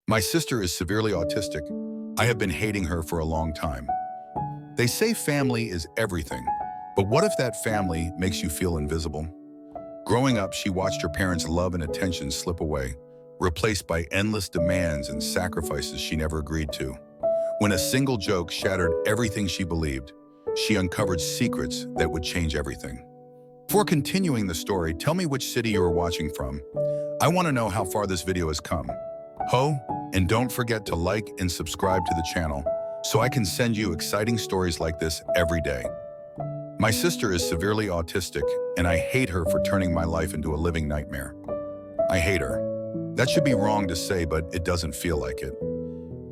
My sister is severely autistic. I have been hating her for a long time. They say family is everything, but what if that family makes you feel invisible? Growing up, she watched her parents' love and attention slip away, replaced by endless demands and sacrifices she never agreed to. When a single joke shattered everything she believed, she uncovered secrets that would change everything. Before continuing the story, tell me which city you are watching from. I want to know how far this video has come. And don't forget to like and subscribe to the channel so I can send you exciting stories like this every day. My sister is severely autistic, and I hate her for turning my life into a living nightmare. I hate her. That should be wrong to say, but it doesn't feel like it.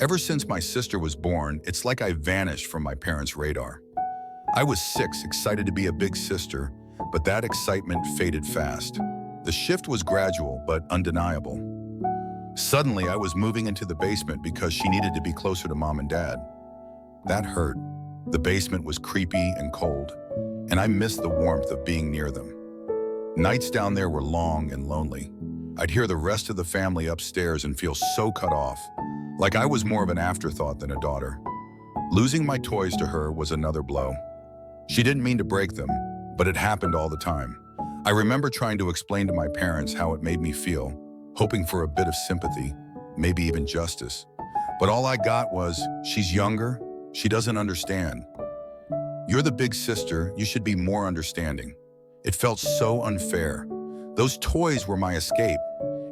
Ever since my sister was born, it's like I vanished from my parents' radar. I was 6, excited to be a big sister, but that excitement faded fast. The shift was gradual but undeniable. Suddenly, I was moving into the basement because she needed to be closer to mom and dad. That hurt. The basement was creepy and cold, and I missed the warmth of being near them. Nights down there were long and lonely. I'd hear the rest of the family upstairs and feel so cut off, like I was more of an afterthought than a daughter. Losing my toys to her was another blow. She didn't mean to break them, but it happened all the time. I remember trying to explain to my parents how it made me feel, hoping for a bit of sympathy, maybe even justice. But all I got was, she's younger, she doesn't understand. You're the big sister, you should be more understanding. It felt so unfair. Those toys were my escape,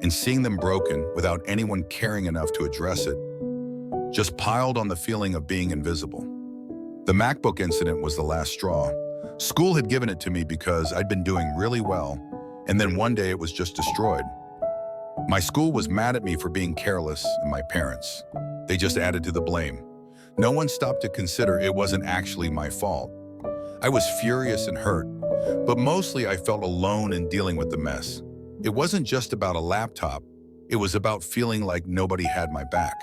and seeing them broken without anyone caring enough to address it just piled on the feeling of being invisible. The MacBook incident was the last straw. School had given it to me because I'd been doing really well, and then one day it was just destroyed. My school was mad at me for being careless, and my parents. They just added to the blame. No one stopped to consider it wasn't actually my fault. I was furious and hurt, but mostly I felt alone in dealing with the mess. It wasn't just about a laptop. It was about feeling like nobody had my back.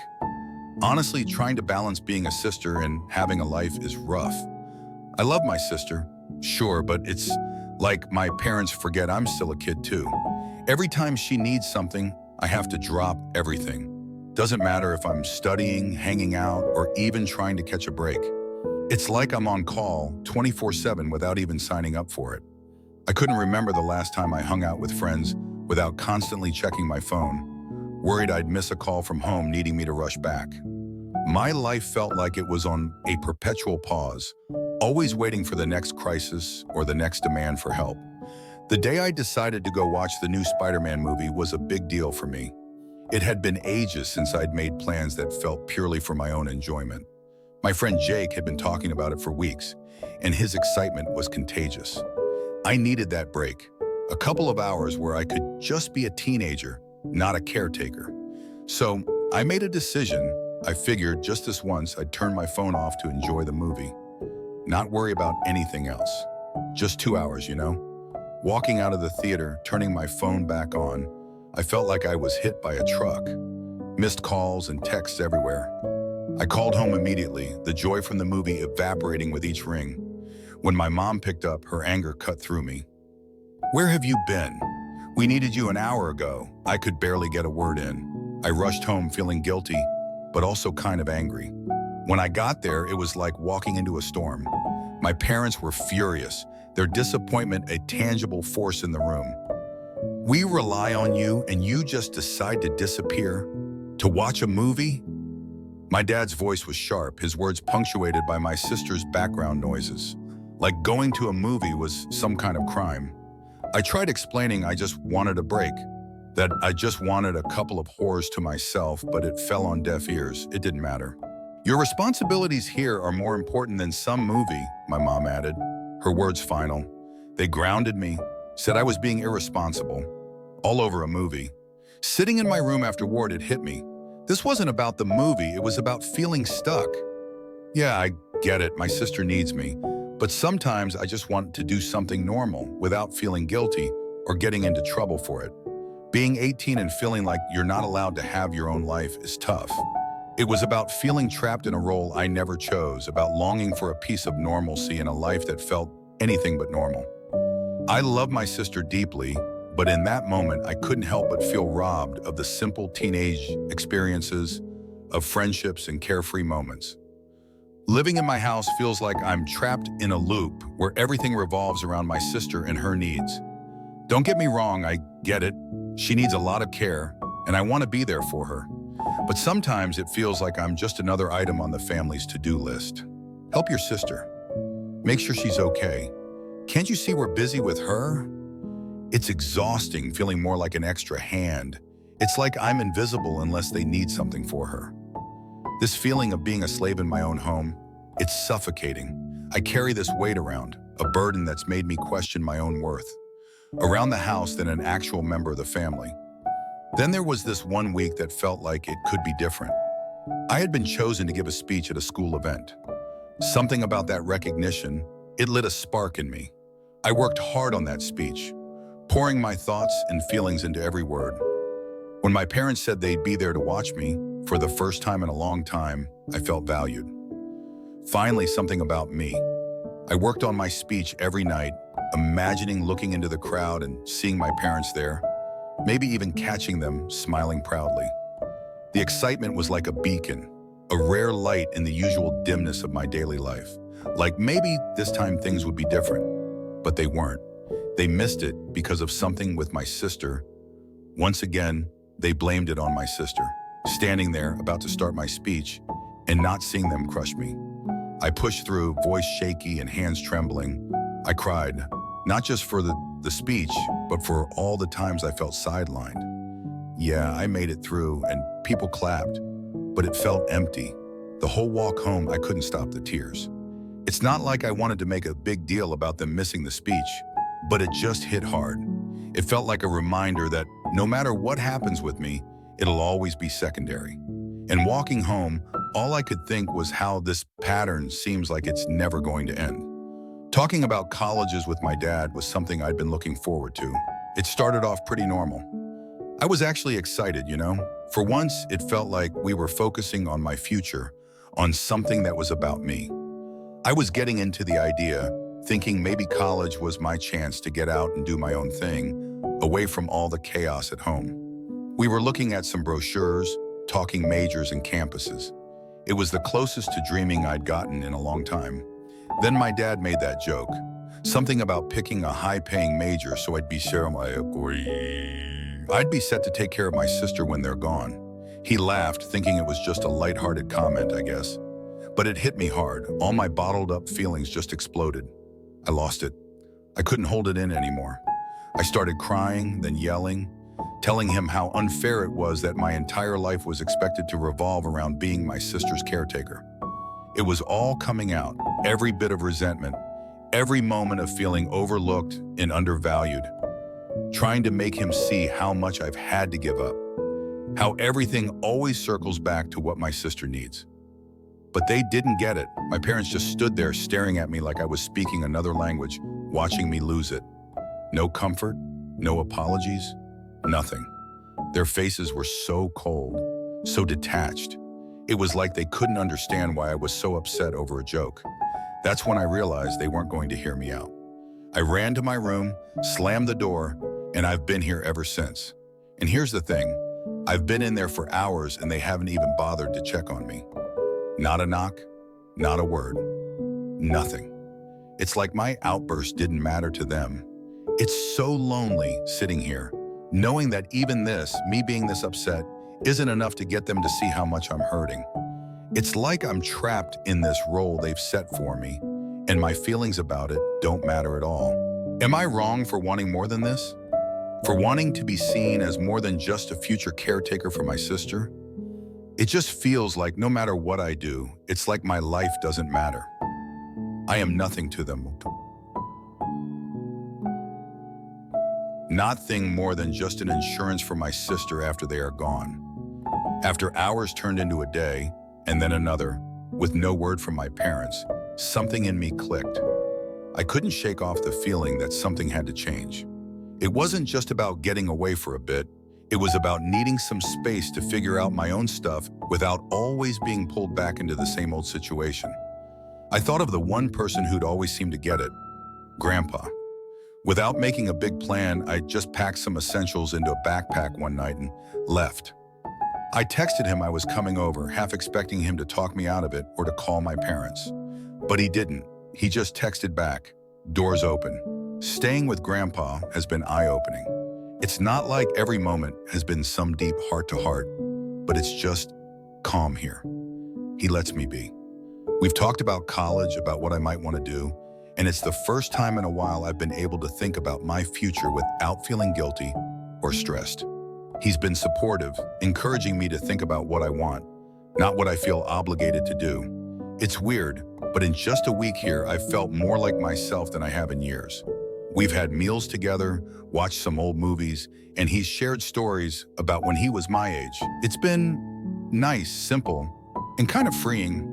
Honestly, trying to balance being a sister and having a life is rough. I love my sister, sure, but it's like my parents forget I'm still a kid too. Every time she needs something, I have to drop everything. Doesn't matter if I'm studying, hanging out, or even trying to catch a break. It's like I'm on call 24/7 without even signing up for it. I couldn't remember the last time I hung out with friends without constantly checking my phone, worried I'd miss a call from home needing me to rush back. My life felt like it was on a perpetual pause, always waiting for the next crisis or the next demand for help. The day I decided to go watch the new Spider-Man movie was a big deal for me. It had been ages since I'd made plans that felt purely for my own enjoyment. My friend Jake had been talking about it for weeks, and his excitement was contagious. I needed that break, a couple of hours where I could just be a teenager, not a caretaker. So I made a decision. I figured just this once I'd turn my phone off to enjoy the movie, not worry about anything else. Just 2 hours, you know? Walking out of the theater, turning my phone back on, I felt like I was hit by a truck. Missed calls and texts everywhere. I called home immediately, the joy from the movie evaporating with each ring. When my mom picked up, her anger cut through me. "Where have you been? We needed you an hour ago." I could barely get a word in. I rushed home feeling guilty, but also kind of angry. When I got there, it was like walking into a storm. My parents were furious, their disappointment a tangible force in the room. "We rely on you, and you just decide to disappear? To watch a movie?" My dad's voice was sharp, his words punctuated by my sister's background noises. Like going to a movie was some kind of crime. I tried explaining I just wanted a break, that I just wanted a couple of whores to myself, but it fell on deaf ears. It didn't matter. "Your responsibilities here are more important than some movie," my mom added, her words final. They grounded me, said I was being irresponsible, all over a movie. Sitting in my room afterward, it hit me. This wasn't about the movie, it was about feeling stuck. Yeah, I get it, my sister needs me, but sometimes I just want to do something normal without feeling guilty or getting into trouble for it. Being 18 and feeling like you're not allowed to have your own life is tough. It was about feeling trapped in a role I never chose, about longing for a piece of normalcy in a life that felt anything but normal. I love my sister deeply, But in that moment, I couldn't help but feel robbed of the simple teenage experiences, of friendships and carefree moments. Living in my house feels like I'm trapped in a loop where everything revolves around my sister and her needs. Don't get me wrong, I get it. She needs a lot of care, and I want to be there for her. But sometimes it feels like I'm just another item on the family's to-do list. Help your sister. Make sure she's okay. Can't you see we're busy with her? It's exhausting feeling more like an extra hand. It's like I'm invisible unless they need something for her. This feeling of being a slave in my own home, it's suffocating. I carry this weight around, a burden that's made me question my own worth, around the house than an actual member of the family. Then there was this one week that felt like it could be different. I had been chosen to give a speech at a school event. Something about that recognition, it lit a spark in me. I worked hard on that speech, pouring my thoughts and feelings into every word. When my parents said they'd be there to watch me, for the first time in a long time, I felt valued. Finally, something about me. I worked on my speech every night, imagining looking into the crowd and seeing my parents there, maybe even catching them smiling proudly. The excitement was like a beacon, a rare light in the usual dimness of my daily life. Like maybe this time things would be different, but they weren't. They missed it because of something with my sister. Once again, they blamed it on my sister, standing there about to start my speech and not seeing them crush me. I pushed through, voice shaky and hands trembling. I cried, not just for the speech, but for all the times I felt sidelined. Yeah, I made it through and people clapped, but it felt empty. The whole walk home, I couldn't stop the tears. It's not like I wanted to make a big deal about them missing the speech, but it just hit hard. It felt like a reminder that no matter what happens with me, it'll always be secondary. And walking home, all I could think was how this pattern seems like it's never going to end. Talking about colleges with my dad was something I'd been looking forward to. It started off pretty normal. I was actually excited, you know? For once, it felt like we were focusing on my future, on something that was about me. I was getting into the idea, thinking maybe college was my chance to get out and do my own thing, away from all the chaos at home. We were looking at some brochures, talking majors and campuses. It was the closest to dreaming I'd gotten in a long time. Then my dad made that joke, something about picking a high-paying major so I'd be set to take care of my sister when they're gone. He laughed, thinking it was just a lighthearted comment, I guess. But it hit me hard. All my bottled-up feelings just exploded. I lost it. I couldn't hold it in anymore. I started crying, then yelling, telling him how unfair it was that my entire life was expected to revolve around being my sister's caretaker. It was all coming out, every bit of resentment, every moment of feeling overlooked and undervalued, trying to make him see how much I've had to give up, how everything always circles back to what my sister needs. But they didn't get it. My parents just stood there staring at me like I was speaking another language, watching me lose it. No comfort, no apologies, nothing. Their faces were so cold, so detached. It was like they couldn't understand why I was so upset over a joke. That's when I realized they weren't going to hear me out. I ran to my room, slammed the door, and I've been here ever since. And here's the thing, I've been in there for hours and they haven't even bothered to check on me. Not a knock, not a word, nothing. It's like my outburst didn't matter to them. It's so lonely sitting here, knowing that even this, me being this upset, isn't enough to get them to see how much I'm hurting. It's like I'm trapped in this role they've set for me, and my feelings about it don't matter at all. Am I wrong for wanting more than this? For wanting to be seen as more than just a future caretaker for my sister? It just feels like no matter what I do, it's like my life doesn't matter. I am nothing to them. Nothing more than just an insurance for my sister after they are gone. After hours turned into a day, and then another, with no word from my parents, something in me clicked. I couldn't shake off the feeling that something had to change. It wasn't just about getting away for a bit. It was about needing some space to figure out my own stuff without always being pulled back into the same old situation. I thought of the one person who'd always seemed to get it, Grandpa. Without making a big plan, I just packed some essentials into a backpack one night and left. I texted him I was coming over, half expecting him to talk me out of it or to call my parents. But he didn't. He just texted back, "Doors open." Staying with Grandpa has been eye-opening. It's not like every moment has been some deep heart-to-heart, but it's just calm here. He lets me be. We've talked about college, about what I might want to do, and it's the first time in a while I've been able to think about my future without feeling guilty or stressed. He's been supportive, encouraging me to think about what I want, not what I feel obligated to do. It's weird, but in just a week here, I've felt more like myself than I have in years. We've had meals together, watched some old movies, and he's shared stories about when he was my age. It's been nice, simple, and kind of freeing.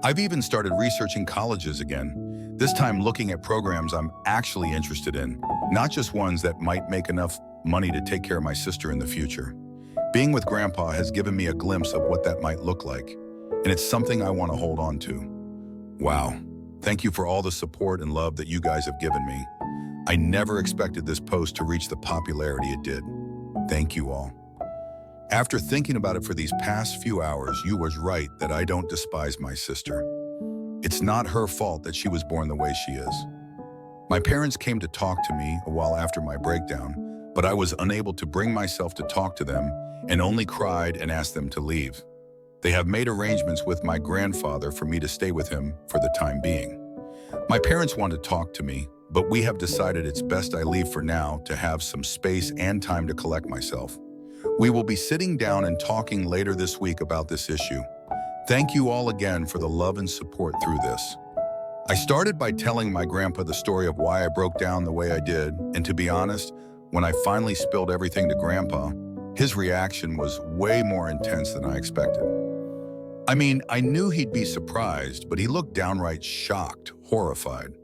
I've even started researching colleges again, this time looking at programs I'm actually interested in, not just ones that might make enough money to take care of my sister in the future. Being with Grandpa has given me a glimpse of what that might look like, and it's something I want to hold on to. Wow. Thank you for all the support and love that you guys have given me. I never expected this post to reach the popularity it did. Thank you all. After thinking about it for these past few hours, you was right that I don't despise my sister. It's not her fault that she was born the way she is. My parents came to talk to me a while after my breakdown, but I was unable to bring myself to talk to them and only cried and asked them to leave. They have made arrangements with my grandfather for me to stay with him for the time being. My parents want to talk to me, but we have decided it's best I leave for now to have some space and time to collect myself. We will be sitting down and talking later this week about this issue. Thank you all again for the love and support through this. I started by telling my grandpa the story of why I broke down the way I did, and to be honest, when I finally spilled everything to Grandpa, his reaction was way more intense than I expected. I mean, I knew he'd be surprised, but he looked downright shocked, horrified.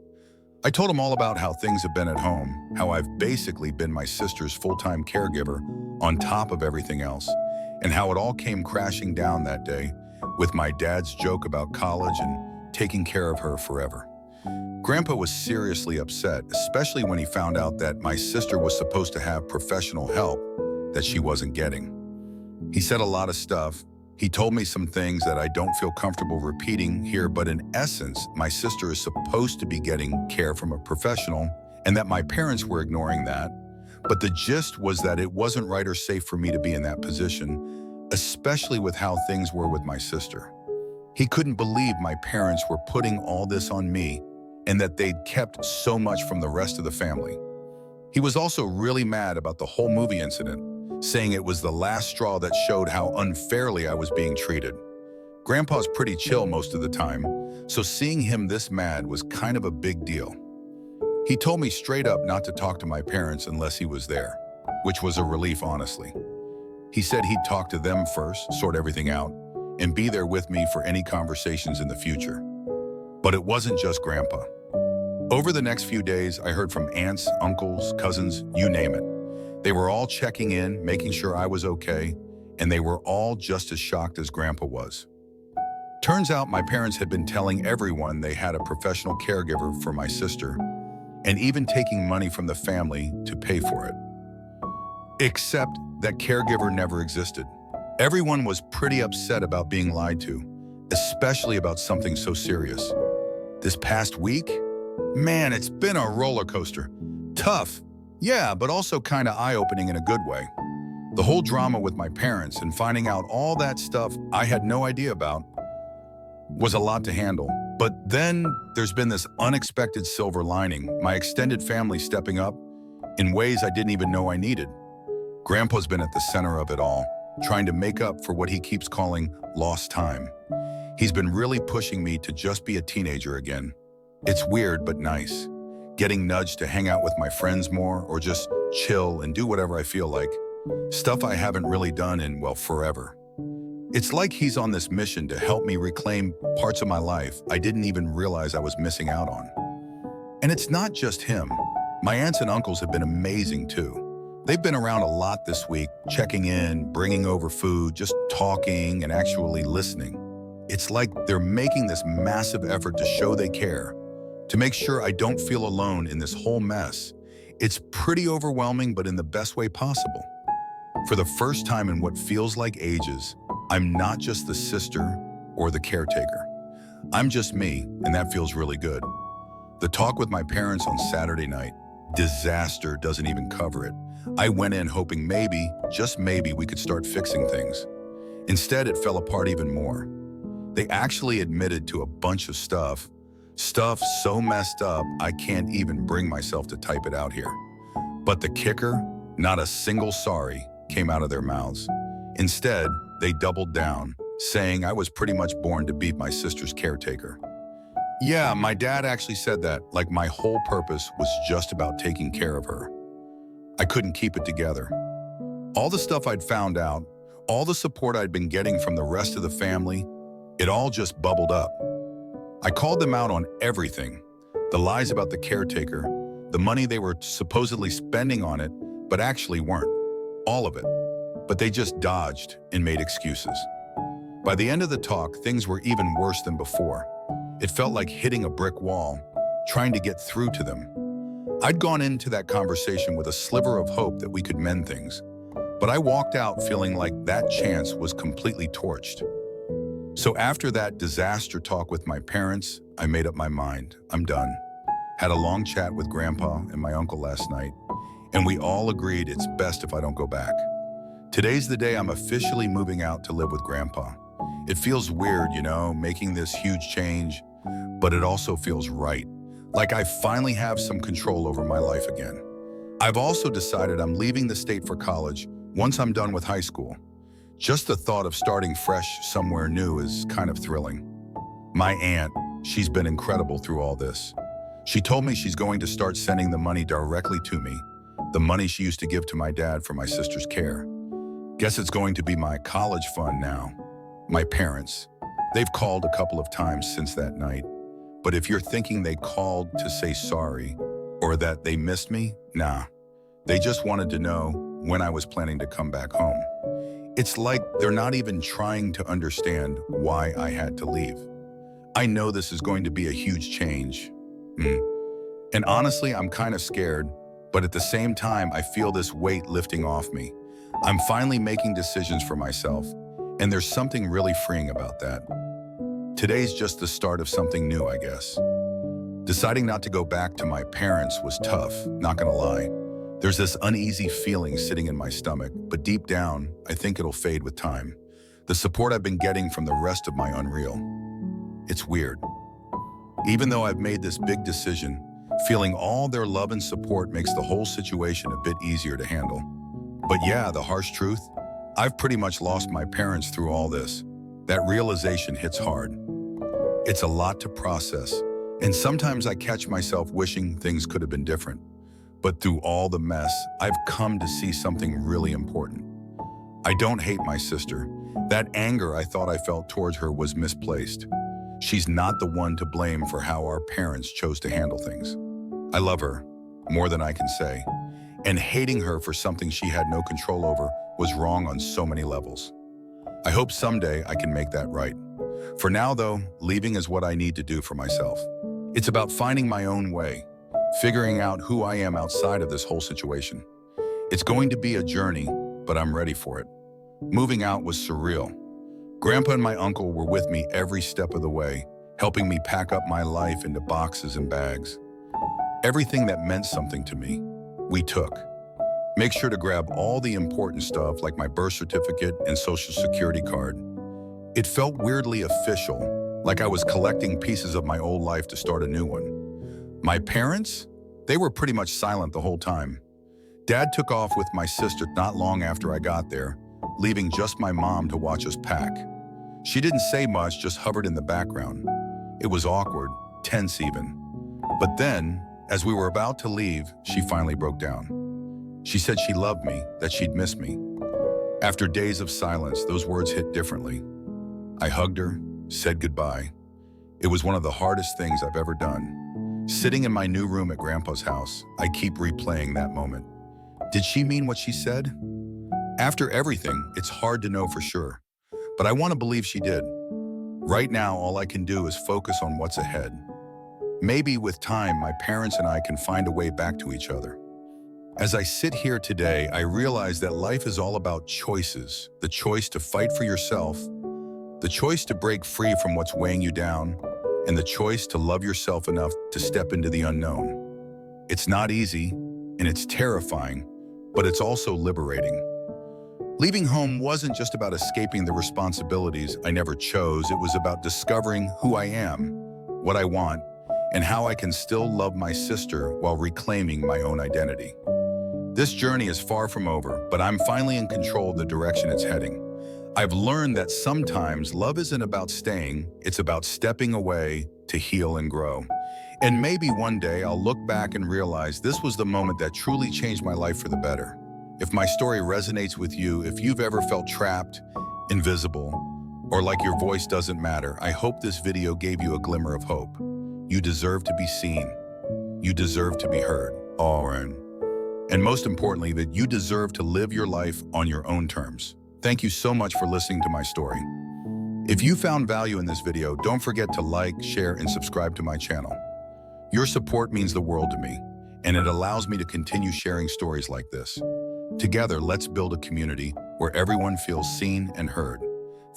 I told him all about how things have been at home, how I've basically been my sister's full-time caregiver on top of everything else, and how it all came crashing down that day with my dad's joke about college and taking care of her forever. Grandpa was seriously upset, especially when he found out that my sister was supposed to have professional help that she wasn't getting. He said a lot of stuff. He told me some things that I don't feel comfortable repeating here, but in essence, my sister is supposed to be getting care from a professional and that my parents were ignoring that. But the gist was that it wasn't right or safe for me to be in that position, especially with how things were with my sister. He couldn't believe my parents were putting all this on me and that they'd kept so much from the rest of the family. He was also really mad about the whole movie incident, saying it was the last straw that showed how unfairly I was being treated. Grandpa's pretty chill most of the time, so seeing him this mad was kind of a big deal. He told me straight up not to talk to my parents unless he was there, which was a relief, honestly. He said he'd talk to them first, sort everything out, and be there with me for any conversations in the future. But it wasn't just Grandpa. Over the next few days, I heard from aunts, uncles, cousins, you name it. They were all checking in, making sure I was okay, and they were all just as shocked as Grandpa was. Turns out my parents had been telling everyone they had a professional caregiver for my sister, and even taking money from the family to pay for it. Except that caregiver never existed. Everyone was pretty upset about being lied to, especially about something so serious. This past week, man, it's been a roller coaster. Tough, yeah, but also kind of eye-opening in a good way. The whole drama with my parents and finding out all that stuff I had no idea about was a lot to handle. But then there's been this unexpected silver lining, my extended family stepping up in ways I didn't even know I needed. Grandpa's been at the center of it all, trying to make up for what he keeps calling lost time. He's been really pushing me to just be a teenager again. It's weird but nice, getting nudged to hang out with my friends more or just chill and do whatever I feel like. Stuff I haven't really done in, well, forever. It's like he's on this mission to help me reclaim parts of my life I didn't even realize I was missing out on. And it's not just him. My aunts and uncles have been amazing too. They've been around a lot this week, checking in, bringing over food, just talking and actually listening. It's like they're making this massive effort to show they care, to make sure I don't feel alone in this whole mess, It's pretty overwhelming, but in the best way possible. For the first time in what feels like ages, I'm not just the sister or the caretaker. I'm just me, and that feels really good. The talk with my parents on Saturday night, disaster doesn't even cover it. I went in hoping maybe, just maybe, we could start fixing things. Instead, it fell apart even more. They actually admitted to a bunch of stuff so messed up I can't even bring myself to type it out here. But the kicker, not a single sorry came out of their mouths. Instead, they doubled down, saying I was pretty much born to be my sister's caretaker. Yeah, my dad actually said that, like my whole purpose was just about taking care of her. I couldn't keep it together. All the stuff I'd found out, all the support I'd been getting from the rest of the family, it all just bubbled up. I called them out on everything. The lies about the caretaker, the money they were supposedly spending on it, but actually weren't. All of it. But they just dodged and made excuses. By the end of the talk, things were even worse than before. It felt like hitting a brick wall, trying to get through to them. I'd gone into that conversation with a sliver of hope that we could mend things, but I walked out feeling like that chance was completely torched. So after that disaster talk with my parents, I made up my mind. I'm done. Had a long chat with Grandpa and my uncle last night, and we all agreed it's best if I don't go back. Today's the day I'm officially moving out to live with Grandpa. It feels weird, making this huge change, but it also feels right. Like I finally have some control over my life again. I've also decided I'm leaving the state for college once I'm done with high school. Just the thought of starting fresh somewhere new is kind of thrilling. My aunt, she's been incredible through all this. She told me she's going to start sending the money directly to me, the money she used to give to my dad for my sister's care. Guess it's going to be my college fund now. My parents, they've called a couple of times since that night. But if you're thinking they called to say sorry or that they missed me, nah. They just wanted to know when I was planning to come back home. It's like they're not even trying to understand why I had to leave. I know this is going to be a huge change. And honestly, I'm kind of scared, but at the same time, I feel this weight lifting off me. I'm finally making decisions for myself, and there's something really freeing about that. Today's just the start of something new, I guess. Deciding not to go back to my parents was tough, not gonna lie. There's this uneasy feeling sitting in my stomach, but deep down, I think it'll fade with time. The support I've been getting from the rest of my unreal. It's weird. Even though I've made this big decision, feeling all their love and support makes the whole situation a bit easier to handle. But yeah, the harsh truth, I've pretty much lost my parents through all this. That realization hits hard. It's a lot to process, and sometimes I catch myself wishing things could have been different. But through all the mess, I've come to see something really important. I don't hate my sister. That anger I thought I felt towards her was misplaced. She's not the one to blame for how our parents chose to handle things. I love her, more than I can say, and hating her for something she had no control over was wrong on so many levels. I hope someday I can make that right. For now, though, leaving is what I need to do for myself. It's about finding my own way, figuring out who I am outside of this whole situation. It's going to be a journey, but I'm ready for it. Moving out was surreal. Grandpa and my uncle were with me every step of the way, helping me pack up my life into boxes and bags. Everything that meant something to me, we took. Make sure to grab all the important stuff like my birth certificate and social security card. It felt weirdly official, like I was collecting pieces of my old life to start a new one. My parents? They were pretty much silent the whole time. Dad took off with my sister not long after I got there, leaving just my mom to watch us pack. She didn't say much, just hovered in the background. It was awkward, tense even. But then, as we were about to leave, she finally broke down. She said she loved me, that she'd miss me. After days of silence, those words hit differently. I hugged her, said goodbye. It was one of the hardest things I've ever done. Sitting in my new room at Grandpa's house, I keep replaying that moment. Did she mean what she said? After everything, it's hard to know for sure, but I want to believe she did. Right now, all I can do is focus on what's ahead. Maybe with time, my parents and I can find a way back to each other. As I sit here today, I realize that life is all about choices. The choice to fight for yourself, the choice to break free from what's weighing you down, and the choice to love yourself enough to step into the unknown. It's not easy, and it's terrifying, but it's also liberating. Leaving home wasn't just about escaping the responsibilities I never chose. It was about discovering who I am, what I want, and how I can still love my sister while reclaiming my own identity. This journey is far from over, but I'm finally in control of the direction it's heading. I've learned that sometimes love isn't about staying, it's about stepping away to heal and grow. And maybe one day I'll look back and realize this was the moment that truly changed my life for the better. If my story resonates with you, if you've ever felt trapped, invisible, or like your voice doesn't matter, I hope this video gave you a glimmer of hope. You deserve to be seen. You deserve to be heard. And most importantly, that you deserve to live your life on your own terms. Thank you so much for listening to my story. If you found value in this video, don't forget to like, share, and subscribe to my channel. Your support means the world to me, and it allows me to continue sharing stories like this. Together, let's build a community where everyone feels seen and heard.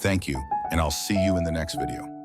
Thank you, and I'll see you in the next video.